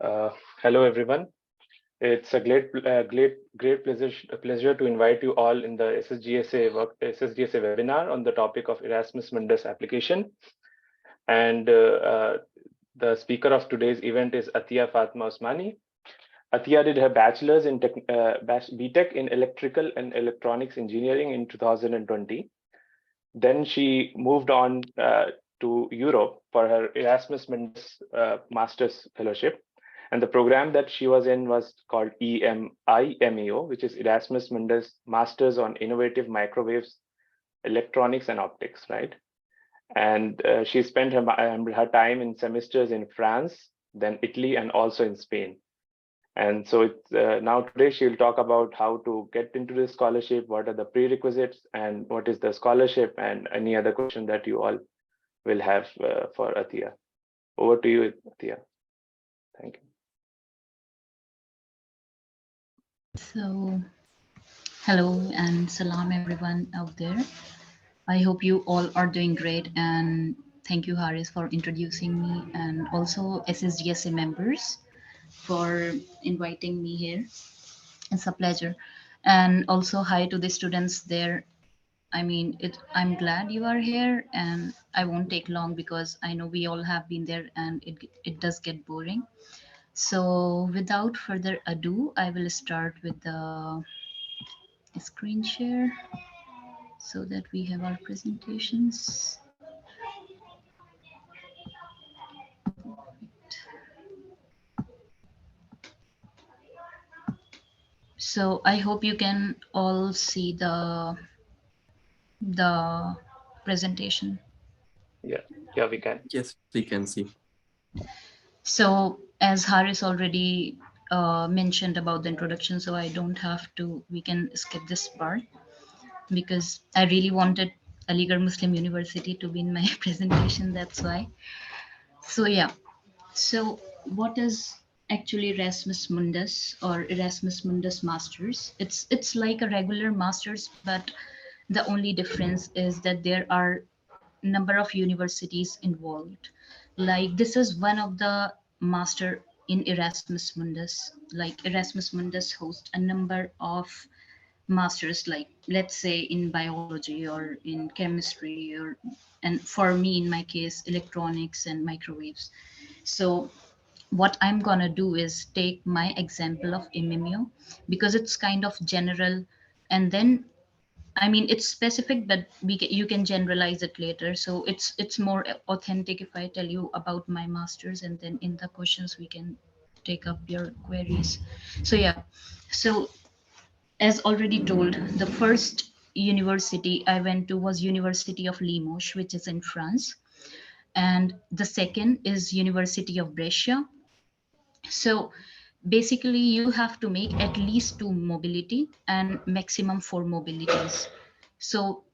Uh, Hello, everyone. It's a great pleasure to invite you all in the SSGSA webinar on the topic of Erasmus Mundus application. And the speaker of today's event is Atiya Fatma Osmani. Atiya did her bachelor's in BTech in Electrical and Electronics Engineering in 2020. Then she moved on to Europe for her Erasmus Mundus Master's Fellowship. And the program that she was in was called EMIMEO, which is Erasmus Mundus Masters on Innovative Microwaves, Electronics and Optics, right? And she spent her time in semesters in France, then Italy, and also in Spain. And so now today she'll talk about how to get into this scholarship, what are the prerequisites, and what is the scholarship, and any other question that you all will have for Atiya. Over to you, Atiya. Thank you. So, hello and salam everyone out there. I hope you all are doing great, and thank you, Haris, for introducing me, and also SSGSA members for inviting me here. It's a pleasure. And also hi to the students there. I'm glad you are here, and I won't take long because I know we all have been there and it does get boring. So without further ado, I will start with the screen share so that we have our presentations. So I hope you can all see the presentation. Yeah, we can. Yes, we can see. So as Haris already mentioned about the introduction, so I don't have to, we can skip this part because I really wanted Aligarh Muslim University to be in my presentation, that's why. So yeah, so what is actually Erasmus Mundus or Erasmus Mundus Masters? It's like a regular masters, but the only difference is that there are number of universities involved. Like this is one of the master in Erasmus Mundus. Like Erasmus Mundus hosts a number of masters, like let's say in biology or in chemistry, or and for me in my case electronics and microwaves. So what I'm gonna do is take my example of MMU because it's kind of general, and then it's specific, but you can generalize it later. So it's more authentic if I tell you about my masters, and then in the questions we can take up your queries. So yeah, so as already told, the first university I went to was University of Limoges, which is in France, and the second is University of Brescia. So basically you have to make at least 2 mobility and maximum 4 mobilities. So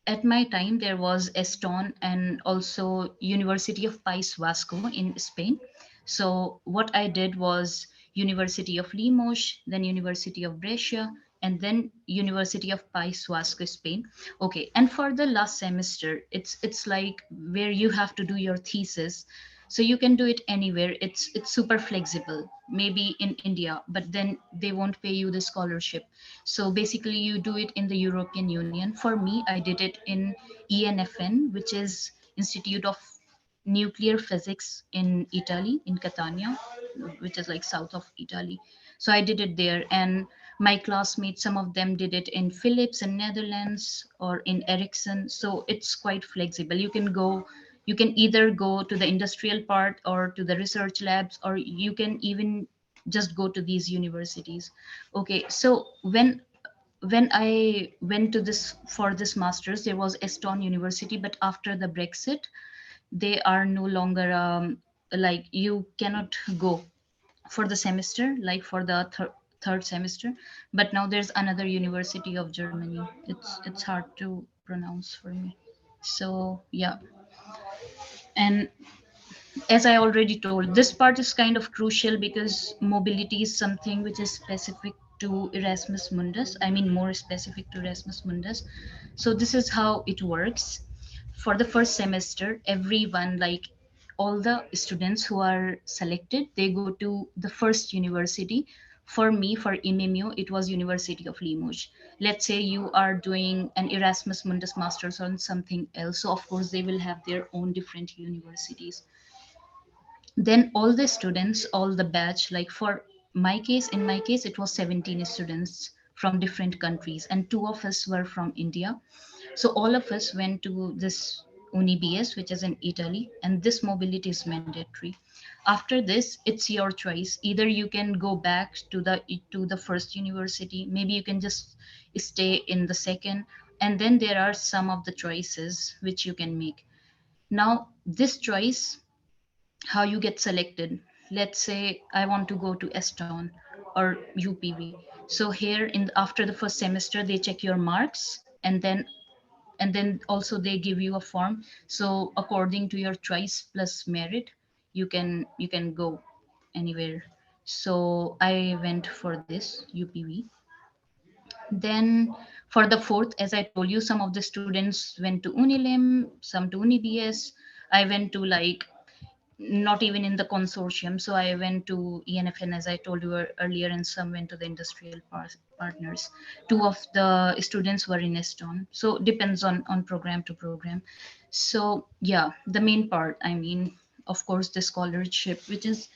at my time there was Eston and also University of País Vasco in Spain. So what I did was University of Limoges, then University of Brescia, and then University of País Vasco, Spain. Okay, and for the last semester, it's like where you have to do your thesis. So you can do it anywhere. It's super flexible, maybe in India, but then they won't pay you the scholarship. So basically you do it in the European Union. For me, I did it in ENFN, which is Institute of Nuclear Physics in Italy, in Catania, which is like south of Italy. So I did it there, and my classmates, some of them did it in Philips in Netherlands or in Ericsson. So it's quite flexible. You can either go to the industrial part or to the research labs, or you can even just go to these universities. Okay, so when I went to this for this master's, there was Eston University, but after the Brexit, they are no longer like you cannot go for the semester, like for the third semester. But now there's another University of Germany. It's hard to pronounce for me. So yeah, and as I already told, this part is kind of crucial because mobility is something which is specific to Erasmus Mundus. More specific to Erasmus Mundus. So this is how it works. For the first semester, everyone, like all the students who are selected, they go to the first university. For me, for MMU, it was University of Limoges. Let's say you are doing an Erasmus Mundus Masters on something else, so of course they will have their own different universities. Then all the students, all the batch, like for my case, in my case, it was 17 students from different countries, and two of us were from India. So all of us went to this UniBS, which is in Italy, and this mobility is mandatory. After this, it's your choice. Either you can go back to the first university, maybe you can just stay in the second, and then there are some of the choices which you can make. Now, this choice, how you get selected. Let's say I want to go to Eston or UPV. So here after the first semester, they check your marks, and then also they give you a form. So according to your choice plus merit, you can go anywhere. So I went for this UPV. Then for the fourth, as I told you, some of the students went to Unilim, some to UniBS. I went to like not even in the consortium. So I went to ENFN, as I told you earlier, and some went to the industrial partners. Two of the students were in Eston. So depends on program to program. So yeah, the main part, I mean, of course, the scholarship, which is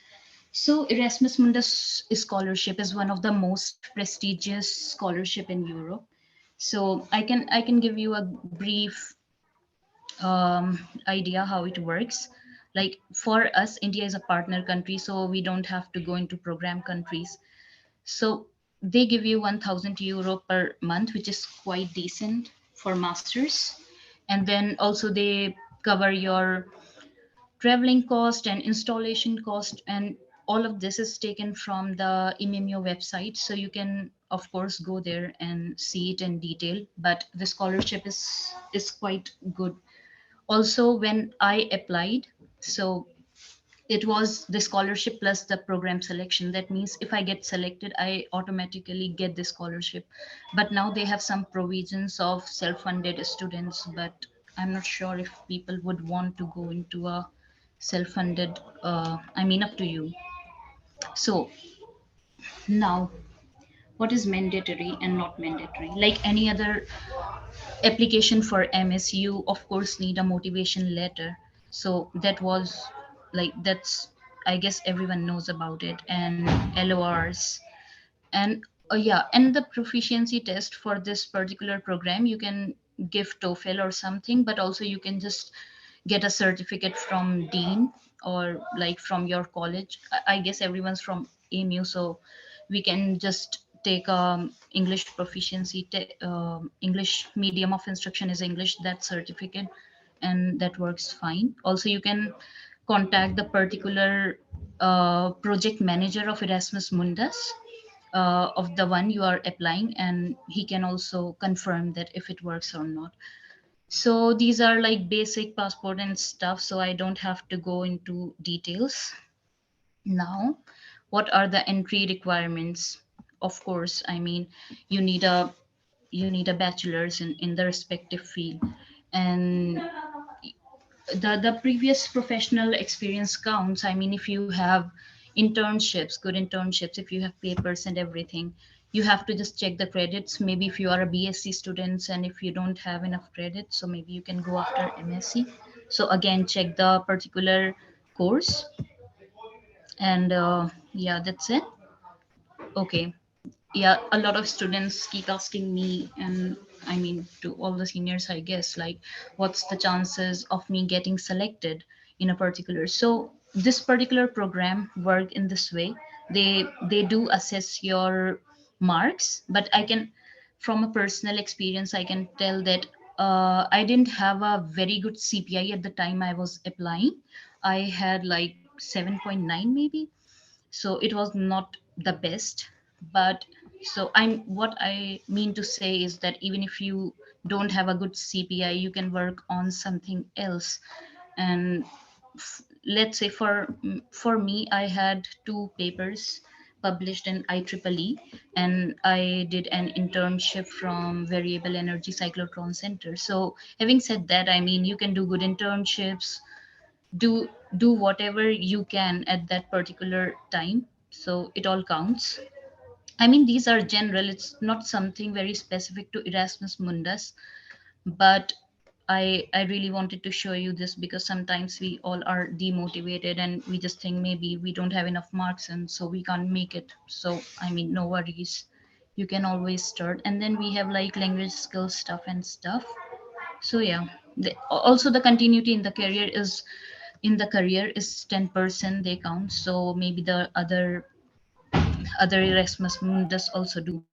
so Erasmus Mundus scholarship is one of the most prestigious scholarship in Europe. So I can give you a brief idea how it works. Like for us, India is a partner country, so we don't have to go into program countries. So they give you 1,000 euro per month, which is quite decent for masters. And then also they cover your traveling cost and installation cost, and all of this is taken from the MMO website, so you can of course go there and see it in detail. But the scholarship is quite good. Also, when I applied, so it was the scholarship plus the program selection. That means if I get selected, I automatically get the scholarship. But now they have some provisions of self-funded students, but I'm not sure if people would want to go into a self-funded, I mean, up to you. So now, what is mandatory and not mandatory? Like any other application for MS, you of course need a motivation letter. So that was like that's, I guess everyone knows about it, and LORs, and yeah, and the proficiency test for this particular program, you can give TOEFL or something, but also you can just get a certificate from dean or like from your college. I guess everyone's from AMU, so we can just take English proficiency English medium of instruction is English, that certificate, and that works fine. Also, you can contact the particular project manager of Erasmus Mundus, of the one you are applying, and he can also confirm that if it works or not. So these are like basic passport and stuff, so I don't have to go into details. Now, what are the entry requirements? Of course, I mean, you need a bachelor's in the respective field, and the previous professional experience counts. I mean, if you have internships, good internships, if you have papers and everything, you have to just check the credits. Maybe if you are a BSc students and if you don't have enough credits, so maybe you can go after MSc. So again, check the particular course, and yeah, that's it. Okay. Yeah, a lot of students keep asking me, and I mean to all the seniors, I guess, like, what's the chances of me getting selected in a particular. So this particular program work in this way. They do assess your marks, but I can, from a personal experience, I can tell that I didn't have a very good CPI at the time I was applying. I had like 7.9 maybe, so it was not the best. But so I'm what I mean to say is that even if you don't have a good CPI, you can work on something else. And let's say for me, I had two papers published in IEEE, and I did an internship from Variable Energy Cyclotron Center. So having said that, I mean, you can do good internships, do do whatever you can at that particular time, so it all counts. I mean, these are general, it's not something very specific to Erasmus Mundus, but I really wanted to show you this because sometimes we all are demotivated and we just think maybe we don't have enough marks and so we can't make it. So I mean, no worries, you can always start. And then we have like language skills stuff and stuff. So yeah, also the continuity in the career is 10% they count. So maybe the other Erasmus Mundus also do that.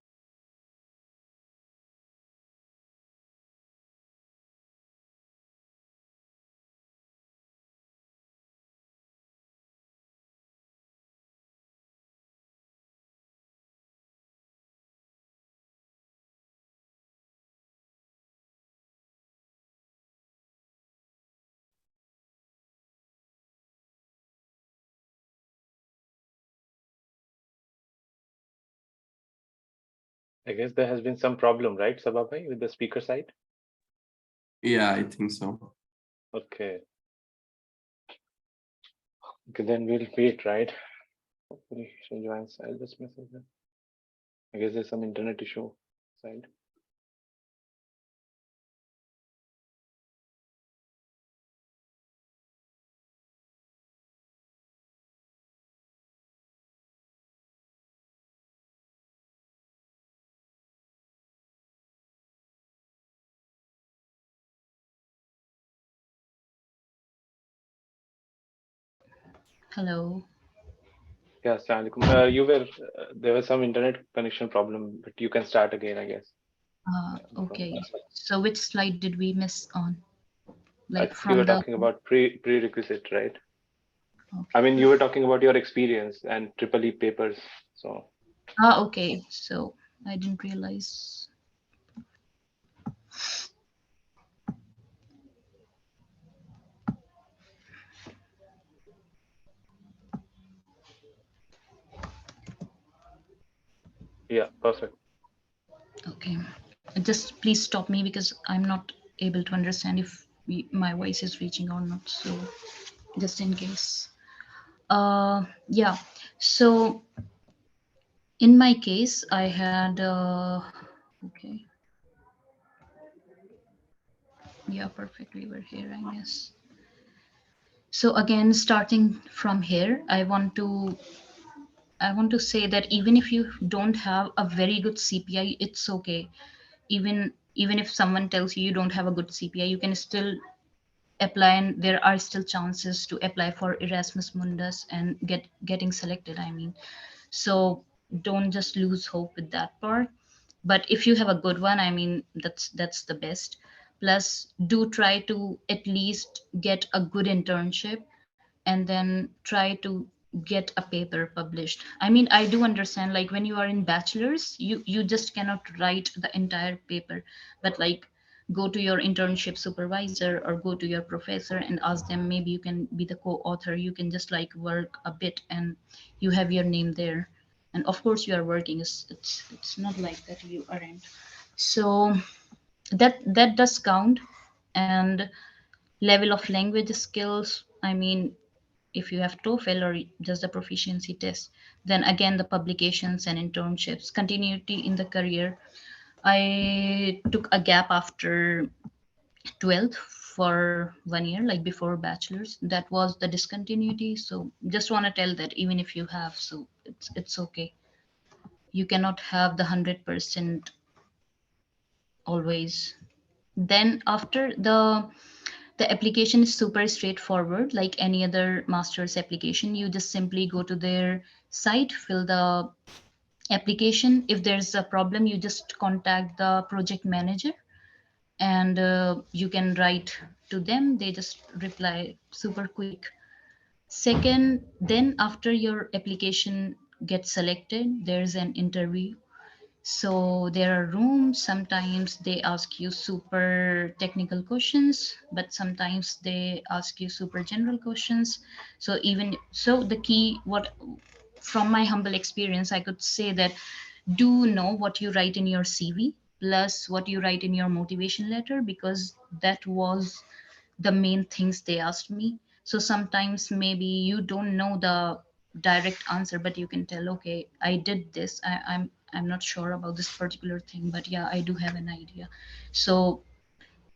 I guess there has been some problem, right, Sababhai, with the speaker side? Yeah, I think so. Okay. Okay, then we'll wait, right? Hopefully she'll join. I'll just message her. I guess there's some internet issue side. Hello. Yeah, Assalamu alaikum. There was some internet connection problem, but you can start again, I guess. Yeah, no problem. Okay. So which slide did we miss on? I Like think you were from the talking about prerequisite, right? I okay. mean, you were talking about your experience and triple E papers. So Okay. So I didn't realize. yeah, perfect. Okay. Just please stop me because I'm not able to understand if my voice is reaching or not. So just in case. Yeah. So in my case, I had okay. Yeah, perfect. We were here, I guess. So again, starting from here, I want to say that even if you don't have a very good CPI, it's okay. Even if someone tells you you don't have a good CPI, you can still apply, and there are still chances to apply for Erasmus Mundus and getting selected. I mean, so don't just lose hope with that part. But if you have a good one, I mean, that's the best. Plus, do try to at least get a good internship and then try to get a paper published. I mean, I do understand, like when you are in bachelor's, you just cannot write the entire paper, but like go to your internship supervisor or go to your professor and ask them, maybe you can be the co-author, you can just like work a bit and you have your name there. And of course you are working, it's not like that you aren't. So that does count. And level of language skills, I mean, if you have TOEFL or just the proficiency test, then again the publications and internships, continuity in the career. I took a gap after 12th for 1 year, like before bachelor's. That was the discontinuity. So just want to tell that even if you have, so it's okay. You cannot have the 100% always. Then after the application is super straightforward, like any other master's application. You just simply go to their site, fill the application. If there's a problem, you just contact the project manager, and you can write to them. They just reply super quick. Second, then after your application gets selected, there's an interview. So there are rooms. Sometimes they ask you super technical questions, but sometimes they ask you super general questions. So even so, the key, what from my humble experience, I could say that do know what you write in your CV plus what you write in your motivation letter, because that was the main things they asked me. So sometimes maybe you don't know the direct answer, but you can tell, okay, I did this. I'm not sure about this particular thing, but yeah, I do have an idea. So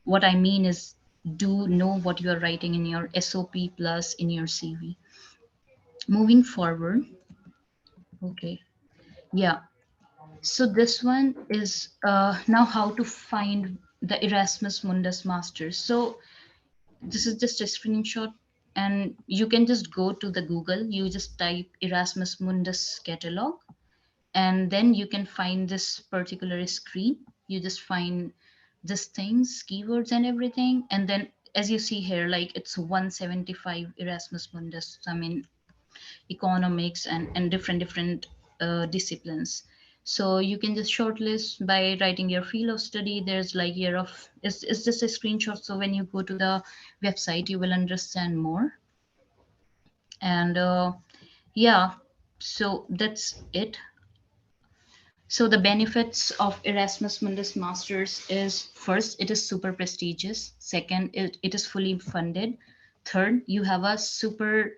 what I mean is, do know what you are writing in your SOP plus in your CV. Moving forward, okay, yeah. So this one is now how to find the Erasmus Mundus Masters. So this is just a screenshot, and you can just go to the Google. You just type Erasmus Mundus catalog, and then you can find this particular screen. You just find these things, keywords and everything, and then as you see here, like it's 175 Erasmus Mundus. I mean, economics and different disciplines. So you can just shortlist by writing your field of study. There's like year of, it's just a screenshot. So when you go to the website, you will understand more. And yeah, so that's it. So the benefits of Erasmus Mundus Masters is, first, it is super prestigious. Second, it is fully funded. Third, you have a super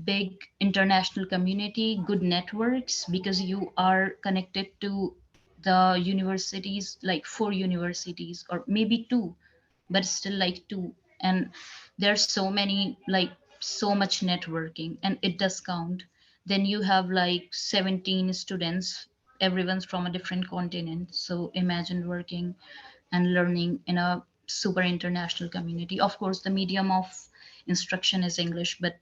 big international community, good networks, because you are connected to the universities, like 4 universities or maybe 2, but still like 2. And there's so many, like so much networking, and it does count. Then you have like 17 students, everyone's from a different continent. So imagine working and learning in a super international community. Of course, the medium of instruction is English, but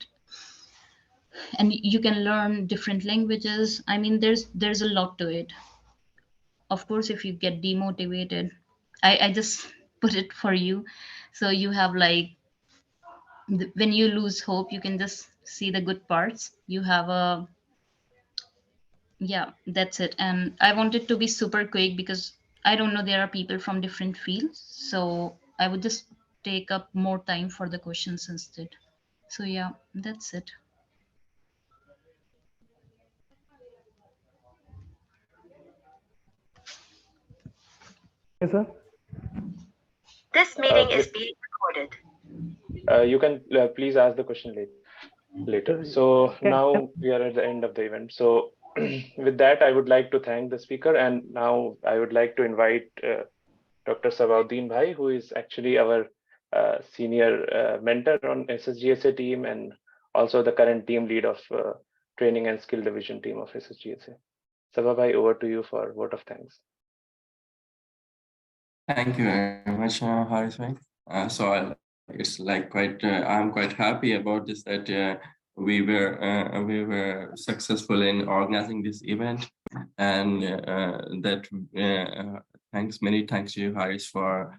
and you can learn different languages. I mean, there's a lot to it. Of course, if you get demotivated, I just put it for you. So you have like, when you lose hope, you can just see the good parts. You have a, yeah, that's it. And I want it to be super quick because I don't know, there are people from different fields, so I would just take up more time for the questions instead. So yeah, that's it. Yes, sir. This meeting is Please, being recorded. you can please ask the question later. Yes, So can, now we are at the end of the event. So with that, I would like to thank the speaker, and now I would like to invite Dr. Sabaudin Bhai, who is actually our senior mentor on SSGSA team and also the current team lead of training and skill division team of SSGSA. Sabha Bhai, over to you for vote of thanks. Thank you very much, Haris bhai. It's like quite. I'm quite happy about this, that we were successful in organizing this event, and that many thanks to you, Haris, for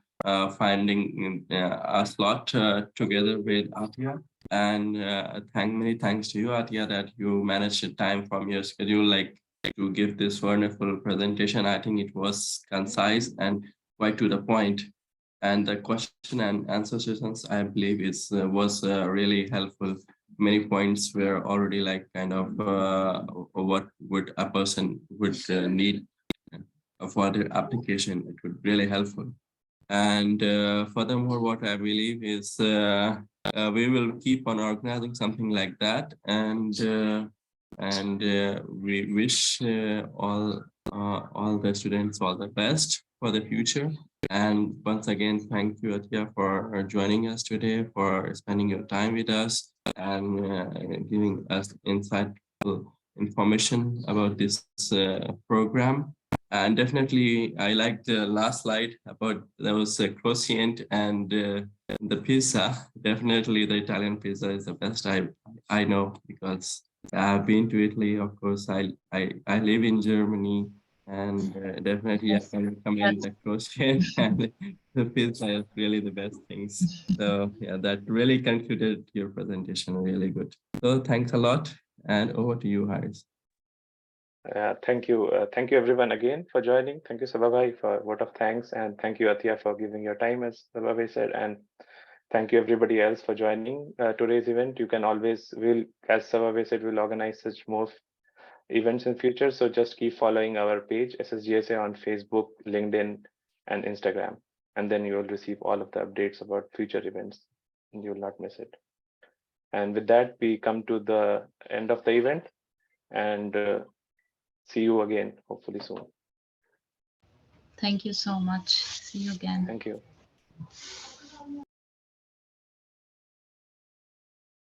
finding a slot together with Atia, and many thanks to you, Atia, that you managed the time from your schedule, like to give this wonderful presentation. I think it was concise and quite to the point, and the question and answer sessions, I believe, is was really helpful. Many points were already like kind of what would a person would need for the application. It would really helpful. And furthermore, what I believe is we will keep on organizing something like that, and we wish all the students all the best for the future. And once again, thank you, Atia, for joining us today, for spending your time with us, and giving us insightful information about this program. And definitely, I like the last slide about those quotient and the pizza. Definitely, the Italian pizza is the best I know, because I've been to Italy. Of course, I live in Germany, and definitely I can recommend the quotient and the pizza is really the best things. So yeah, that really concluded your presentation. Really good. So thanks a lot, and over to you, Haris. Thank you. Thank you everyone again for joining. Thank you Sabha for vote of thanks, and thank you Atia for giving your time, as Sabha said, and thank you everybody else for joining today's event. You can always, as Sabha said, we'll organize such more events in future. So just keep following our page SSGSA on Facebook, LinkedIn, and Instagram, and then you will receive all of the updates about future events, and you will not miss it. And with that, we come to the end of the event, and see you again, hopefully soon. Thank you so much. See you again. Thank you.